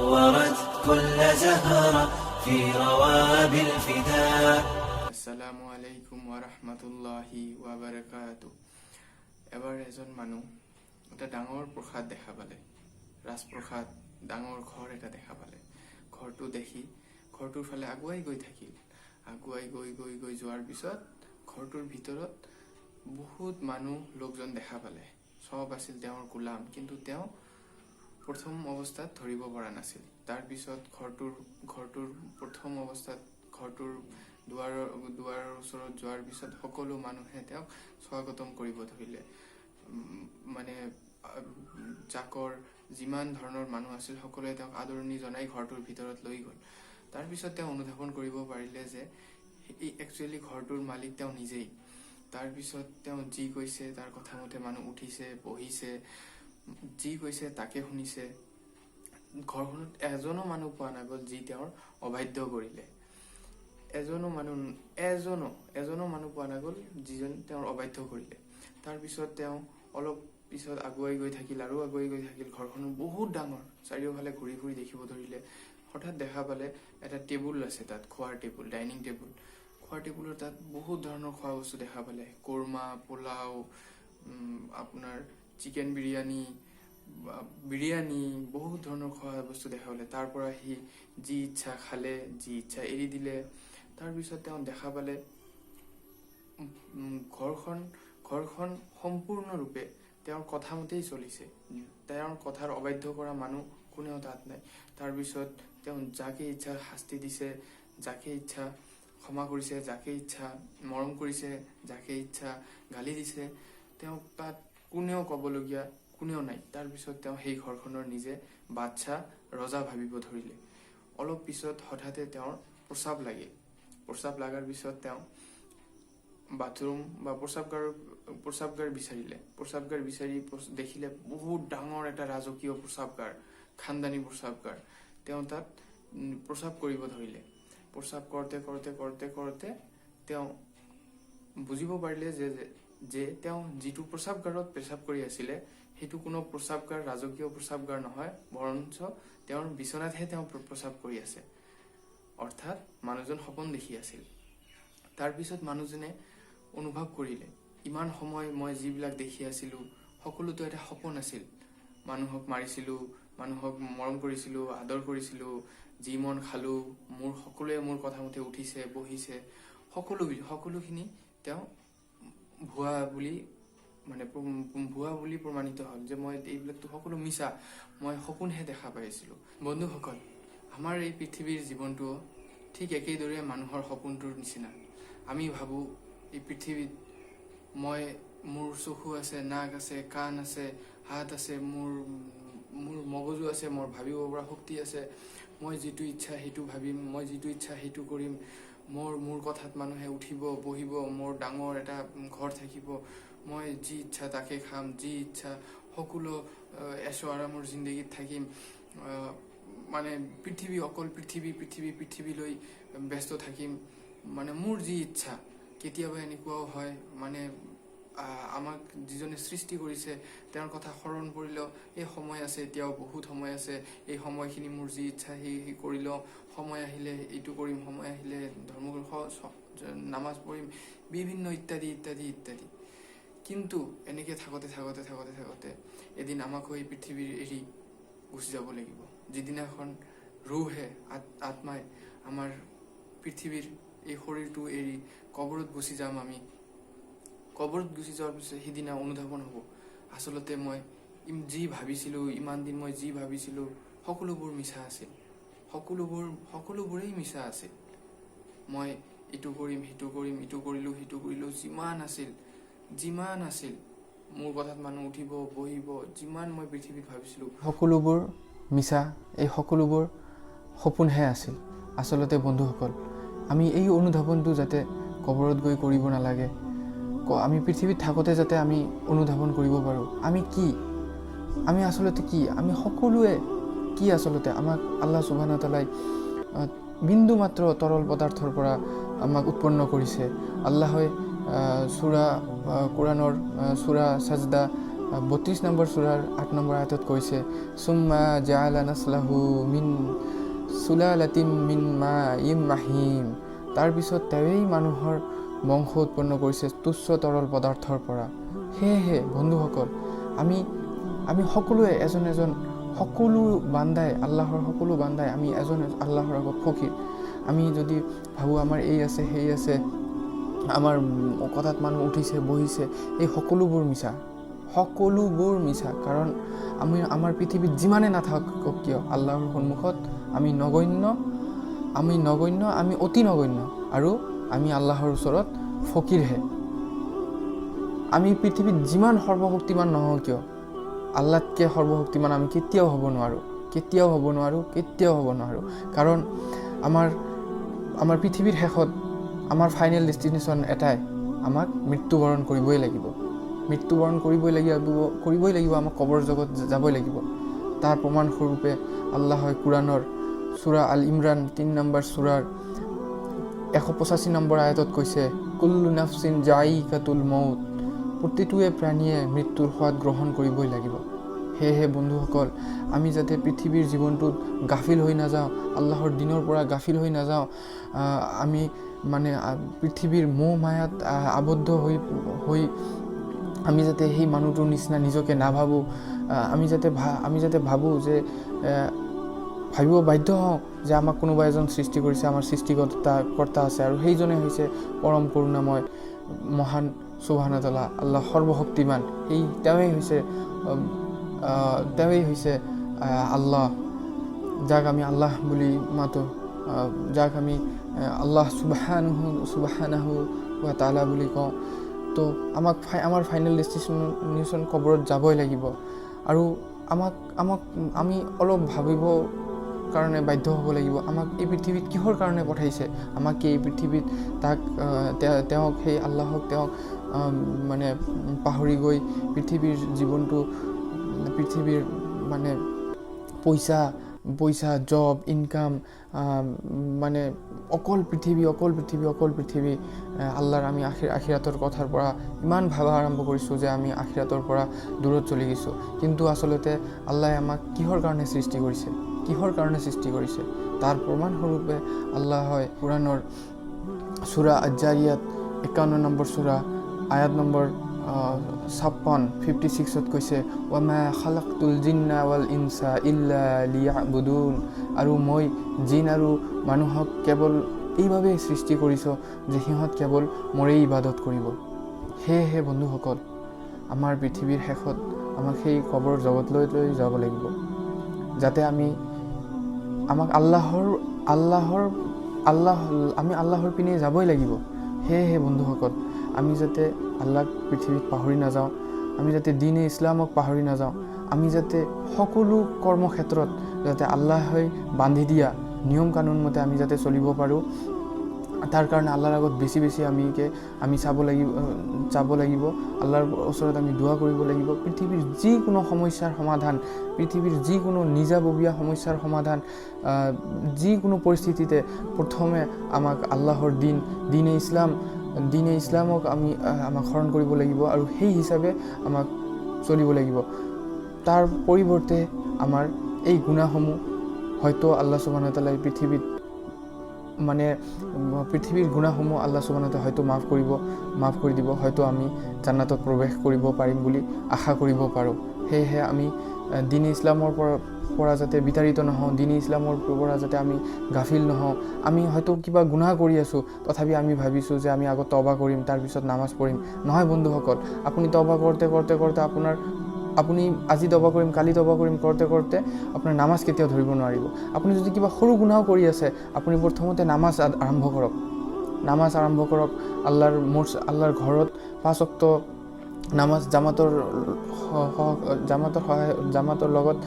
نورت كل زهرة في روابي الفداء. আসসালামু আলাইকুম ওয়া ৰাহমাতুল্লাহি ওয়া বাৰাকাতুহু। এবাৰ এজন মানুহ এটা ডাঙৰ প্ৰসাদ দেখা পালে, ৰাজপ্ৰসাদ, ডাঙৰ ঘৰ এটা দেখা পালে। ঘৰটো দেখি ঘৰটোৰ ফালে আগুৱাই গৈ থাকিল। আগুৱাই গৈ গৈ গৈ যোৱাৰ পিছত ঘৰটোৰ ভিতৰত বহুত মানুহ লোকজন দেখা পালে। সব আছিল তেওঁৰ গোলাম, কিন্তু তেওঁ প্ৰথম অৱস্থাত ধৰিব পৰা নাছিল। তাৰপিছত ঘৰটোৰ প্ৰথম অৱস্থাত ঘৰটোৰ দুৱাৰৰ ওচৰত যোৱাৰ পিছত সকলো মানুহে তেওঁক স্বাগতম কৰিব ধৰিলে। মানে চাকৰ যিমান ধৰণৰ মানুহ আছিল সকলোৱে তেওঁক আদৰণি জনাই ঘৰটোৰ ভিতৰত লৈ গ'ল। তাৰপিছত তেওঁ অনুধাৱন কৰিব পাৰিলে যে এই একচুৱেলি ঘৰটোৰ মালিক তেওঁ নিজেই। তাৰপিছত তেওঁ যি কৈছে তাৰ কথা মতে মানুহ উঠিছে, বহিছে, যি কৈছে তাকে শুনিছে। ঘৰখনত এজনো মানুহ পোৱা নগ'ল যি তেওঁৰ অবাধ্য কৰিলে। এজনো মানুহ পোৱা নগ'ল যিজন তেওঁৰ অবাধ্য কৰিলে। তাৰপিছত তেওঁ অলপ পিছত আগুৱাই গৈ থাকিল আৰু আগুৱাই গৈ থাকিল। ঘৰখনো বহুত ডাঙৰ, চাৰিওফালে ঘূৰি ঘূৰি দেখিব ধৰিলে। হঠাৎ দেখা পালে এটা টেবুল আছে, তাত খোৱাৰ টেবুল, ডাইনিং টেবুল। খোৱাৰ টেবুলৰ তাত বহুত ধৰণৰ খোৱা বস্তু দেখা পালে। কোৰমা, পোলাও, আপোনাৰ চিকেন বিৰিয়ানী, বহুত ধৰণৰ খোৱা বস্তু দেখা পালে। তাৰ পৰা সি যি ইচ্ছা খালে, যি ইচ্ছা এৰি দিলে। তাৰপিছত তেওঁ দেখা পালে ঘৰখন সম্পূৰ্ণৰূপে তেওঁৰ কথা মতেই চলিছে। তেওঁৰ কথাৰ অবাধ্য কৰা মানুহ কোনেও তাত নাই। তাৰপিছত তেওঁ যাকে ইচ্ছা শাস্তি দিছে, যাকে ইচ্ছা ক্ষমা কৰিছে, যাকে ইচ্ছা মৰম কৰিছে, যাকে ইচ্ছা গালি দিছে। তেওঁক তাত কোনেও ক'বলগীয়া কোনেও নাই। তাৰপিছত তেওঁ সেই ঘৰখনৰ নিজে বাদশাহ, ৰজা ভাবিব ধৰিলে। অলপ পিছত হঠাতে তেওঁৰ প্ৰস্ৰাৱ লাগিল। প্ৰস্ৰাৱ লগাৰ পিছত তেওঁ বাথৰুম বা প্ৰস্ৰাৱগাৰ বিচাৰিলে। প্ৰস্ৰাৱগাৰ বিচাৰি দেখিলে বহুত ডাঙৰ এটা ৰাজকীয় প্ৰস্ৰাৱগাৰ, খানদানী প্ৰস্ৰাৱগাৰ। তেওঁ তাত প্ৰস্ৰাৱ কৰিব ধৰিলে। প্ৰস্ৰাৱ কৰোঁতে তেওঁ বুজিব পাৰিলে যে তেওঁ যিটো প্ৰস্ৰাৱগাৰত পেচাব কৰি আছিলে সেইটো কোনো প্ৰস্ৰাৱগাৰ, ৰাজকীয় প্ৰস্ৰাৱগাৰ নহয়, বৰঞ্চ তেওঁৰ বিচনাতহে তেওঁ প্ৰস্ৰাৱ কৰি আছে। অৰ্থাৎ মানুহজন সপোন দেখি আছিল। তাৰপিছত মানুহজনে অনুভৱ কৰিলে, ইমান সময় মই যিবিলাক দেখি আছিলোঁ সকলোতো এটা সপোন আছিল। মানুহক মাৰিছিলোঁ, মানুহক মৰম কৰিছিলোঁ, আদৰ কৰিছিলোঁ, যি মন খালোঁ, সকলোৱে মোৰ কথা মতে উঠিছে, বহিছে, সকলোখিনি তেওঁ ভুৱা বুলি প্ৰমাণিত হ'ল যে মই এইবিলাকতো সকলো মিছা, মই সপোনহে দেখা পাইছিলোঁ। বন্ধুসকল, আমাৰ এই পৃথিৱীৰ জীৱনটো ঠিক একেদৰে মানুহৰ সপোনটোৰ নিচিনা। আমি ভাবোঁ এই পৃথিৱীত মোৰ চকু আছে, নাক আছে, কাণ আছে, হাত আছে, মোৰ মগজু আছে, মোৰ ভাবিব পৰা শক্তি আছে, মই যিটো ইচ্ছা সেইটো ভাবিম, মই যিটো ইচ্ছা সেইটো কৰিম, মোৰ কথাত মানুহে উঠিব, বহিব, মোৰ ডাঙৰ এটা ঘৰ থাকিব, মই যি ইচ্ছা তাকে খাম, যি ইচ্ছা সকলো এশো আৰামৰ জিন্দগীত থাকিম। মানে অকল পৃথিৱীলৈ ব্যস্ত থাকিম। মানে মোৰ যি ইচ্ছা। কেতিয়াবা এনেকুৱাও হয়, মানে আমাক যিজনে সৃষ্টি কৰিছে তেওঁৰ কথা স্মৰণ কৰিলেও এই সময় আছে, এতিয়াও বহুত সময় আছে, এই সময়খিনি মোৰ যি ইচ্ছা সেই কৰি লওঁ, সময় আহিলে এইটো কৰিম, সময় আহিলে নামাজ পঢ়িম, বিভিন্ন ইত্যাদি। কিন্তু এনেকে থাকোঁতে এদিন আমাকো এই পৃথিৱীৰ এৰি গুচি যাব লাগিব। যিদিনাখন ৰুহে, আত্মাই আমাৰ পৃথিৱীৰ এই শৰীৰটো এৰি কবৰত গুচি যাম, আমি কবৰত গুচি যোৱাৰ পিছত সিদিনা অনুধাৱন হ'ব, আচলতে মই যি ভাবিছিলোঁ, ইমান দিন মই যি ভাবিছিলোঁ সকলোবোৰ মিছা আছিল, সকলোবোৰেই মিছা আছিল। মই এইটো কৰিম, সেইটো কৰিম, ইটো কৰিলোঁ, সিটো কৰিলোঁ, যিমান আছিল মোৰ কথাত মানুহ উঠিব, বহিব, যিমান মই পৃথিৱীত ভাবিছিলোঁ সকলোবোৰ মিছা, এই সকলোবোৰ সপোনহে আছিল। আচলতে বন্ধুসকল, আমি এই অনুধাৱনটো যাতে কবৰত গৈ কৰিব নালাগে, আমি পৃথিৱীত থাকোঁতে যাতে আমি অনুধাৱন কৰিব পাৰোঁ। আমি আচলতে কি, আমি সকলোৱে কি আচলতে আমাক আল্লাহ সুবহানাহু ওয়া তাআলাই বিন্দু মাত্ৰ তৰল পদাৰ্থৰ পৰা আমাক উৎপন্ন কৰিছে। আল্লাহে কোৰাণৰ সূৰা সাজদা 32 নম্বৰ সূৰাৰ 8 নম্বৰ আয়াতত কৈছে সুম্মা জাআলা নাসলাহু মিন সুলালাতিম মিন মাইম মাহিম, তাৰপিছত তেৱেই মানুহৰ বংশ উৎপন্ন কৰিছে তুচ্ছ তৰল পদাৰ্থৰ পৰা। সেয়েহে বন্ধুসকল, আমি সকলোৱে এজন সকলো বান্দাই, আল্লাহৰ সকলো বান্দাই আমি এজন আল্লাহৰ আগত ফকীৰ। আমি যদি ভাবোঁ আমাৰ এই আছে সেই আছে, আমাৰ কথাত মানুহ উঠিছে বহিছে, এই সকলোবোৰ মিছা। কাৰণ আমাৰ পৃথিৱীত যিমানে নাথাকক কিয় আল্লাহৰ সন্মুখত আমি নগণ্য, আমি অতি নগণ্য, আৰু আমি আল্লাহৰ ওচৰত ফকীৰহে। আমি পৃথিৱীত যিমান সৰ্বশক্তিমান নহওঁ কিয় আল্লাহতকৈ সৰ্বশক্তিমান আমি কেতিয়াও হ'ব নোৱাৰোঁ। কাৰণ আমাৰ পৃথিৱীৰ শেষত আমাৰ ফাইনেল ডেষ্টিনেশ্যন এটাই, আমাক মৃত্যুবৰণ কৰিবই লাগিব। আমাক কবৰ জগত যাবই লাগিব। তাৰ প্ৰমাণস্বৰূপে আল্লাহে কোৰাণৰ সূৰা আল ইমৰান 3 নম্বৰ সূৰাৰ 185 নম্বৰ আয়াতত কৈছে কুল্লু নাফচিন জাইকাতুল মউত, প্ৰতিটোৱে প্ৰাণীয়ে মৃত্যুৰ সোৱাদ গ্ৰহণ কৰিবই লাগিব। সেয়েহে বন্ধুসকল, আমি যাতে পৃথিৱীৰ জীৱনটোত গাফিল হৈ নাযাওঁ, আল্লাহৰ দিনৰ পৰা গাফিল হৈ নাযাওঁ, আমি পৃথিৱীৰ মোহ মায়াত আবদ্ধ হৈ আমি যাতে সেই মানুহটোৰ নিচিনা নিজকে নাভাবোঁ। আমি যাতে ভাবোঁ যে ভাবিব বাধ্য হওঁ যে আমাক কোনোবা এজন সৃষ্টি কৰিছে, আমাৰ সৃষ্টিকৰ্তা আছে, আৰু সেইজনে হৈছে পৰম কৰোণাময় মহান সুবহানাহু তাআলা আল্লাহ সৰ্বশক্তিমান। তেওঁৱেই হৈছে আল্লাহ, যাক আমি আল্লাহ বুলি মাতোঁ, যাক আমি আল্লাহ সুবহানাহু ওয়া তাআলা বুলি কওঁ। তো আমাৰ ফাইনেল ডেষ্টিনেশ্যন কবৰত যাবই লাগিব, আৰু আমি অলপ ভাবিব কাৰণে বাধ্য হ'ব লাগিব, আমাক এই পৃথিৱীত কিহৰ কাৰণে পঠাইছে, আমাক এই পৃথিৱীত তেওঁক সেই আল্লাহক পাহৰি গৈ পৃথিৱীৰ জীৱনটো, পৃথিৱীৰ পইচা জব ইনকাম, অকল পৃথিৱী আল্লাহৰ আমি আখিৰাতৰ কথাৰ পৰা ইমান ভাবা আৰম্ভ কৰিছোঁ যে আমি আখিৰাতৰ পৰা দূৰত চলি গৈছোঁ। কিন্তু আচলতে আল্লাহে আমাক কিহৰ কাৰণে সৃষ্টি কৰিছে তাৰ প্ৰমাণস্বৰূপে আল্লাহে কোৰাণৰ সূৰা আজ-জাৰিয়াত 51 নম্বৰ সূৰা আয়াত নম্বৰ 56 কৈছে ওয়ামা খালাকতুল জিন্না ওয়াল ইনসা ইল্লা লিয়াবুদুন, আৰু মই জিন আৰু মানুহক কেৱল এইভাবে সৃষ্টি কৰিছোঁ যে সিহঁত কেৱল মোৰেই ইবাদত কৰিব। সেয়েহে বন্ধুসকল, আমাৰ পৃথিৱীৰ শেষত আমাক সেই কবৰ জগতলৈ যাব লাগিব, যাতে আমি আল্লাহৰ পিনে যাবই লাগিব। সেয়েহে বন্ধুসকল, আমি যাতে আল্লাহক পৃথিৱীত পাহৰি নাযাওঁ, আমি যাতে দ্বীনে ইছলামক পাহৰি নাযাওঁ, আমি যাতে সকলো কৰ্মক্ষেত্ৰত যাতে আল্লাহে বান্ধি দিয়া নিয়ম কানুন মতে আমি যাতে চলিব পাৰোঁ, তাৰ কাৰণে আল্লাহৰ আগত বেছি আমি যাব লাগিব, আল্লাহৰ ওচৰত আমি দোৱা কৰিব লাগিব। পৃথিৱীৰ যিকোনো সমস্যাৰ সমাধান, পৃথিৱীৰ যিকোনো নিজাববীয়া সমস্যাৰ সমাধান, যিকোনো পৰিস্থিতিতে প্ৰথমে আমাক আল্লাহৰ দ্বীনে ইছলামক আমাক স্মৰণ কৰিব লাগিব, আৰু সেই হিচাপে আমাক চলিব লাগিব। তাৰ পৰিৱৰ্তে আমাৰ এই গুনাহসমূহ হয়তো আল্লাহ সুবহানাহু ওয়া তাআলাই পৃথিৱীৰ গুনাহসমূহ আল্লাহ সুবহানাহু ওয়া তাআলাই হয়তো মাফ কৰি দিব, হয়তো আমি জান্নাতত প্ৰৱেশ কৰিব পাৰিম বুলি আশা কৰিব পাৰোঁ। সেয়েহে আমি দ্বীনে ইছলামৰ পৰা যাতে বিতাড়িত নহওঁ, দ্বীনে ইছলামৰ পৰা যাতে আমি গাফিল নহওঁ। আমি হয়তো কিবা গুনাহ কৰি আছোঁ, তথাপি আমি ভাবিছোঁ যে আমি আগত তওবা কৰিম, তাৰপিছত নামাজ পঢ়িম। নহয় বন্ধুসকল, আপুনি তওবা কৰতে আপুনি আজি তওবা কৰিম, কালি তওবা কৰিম কৰতে আপোনাৰ নামাজ কেতিয়াও ধৰিব নোৱাৰিব। আপুনি যদি কিবা সৰু গুনাহ কৰি আছে, আপুনি প্ৰথমতে নামাজ আৰম্ভ কৰক। আল্লাহৰ ঘৰত 5 ওয়াক্ত নামাজ জামাতৰ লগত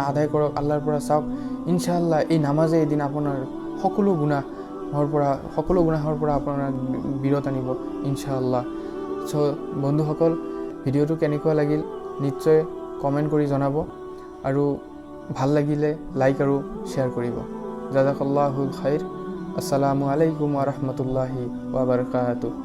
আদায় কৰক, আল্লাহৰ পৰা চাওক। ইনশাআল্লাহ এই নামাজে এদিন আপোনাৰ সকলো গুনাহৰ পৰা আপোনাক বিৰত আনিব ইনশাআল্লাহ। চ' বন্ধুসকল, ভিডিঅ'টো কেনেকুৱা লাগিল নিশ্চয় কমেণ্ট কৰি জনাব, আৰু ভাল লাগিলে লাইক আৰু শ্বেয়াৰ কৰিব। জাযাকাল্লাহুল খাইৰ। আসসালামু আলাইকুম ওয়া ৰাহমাতুল্লাহি ওয়া বাৰাকাতুহু।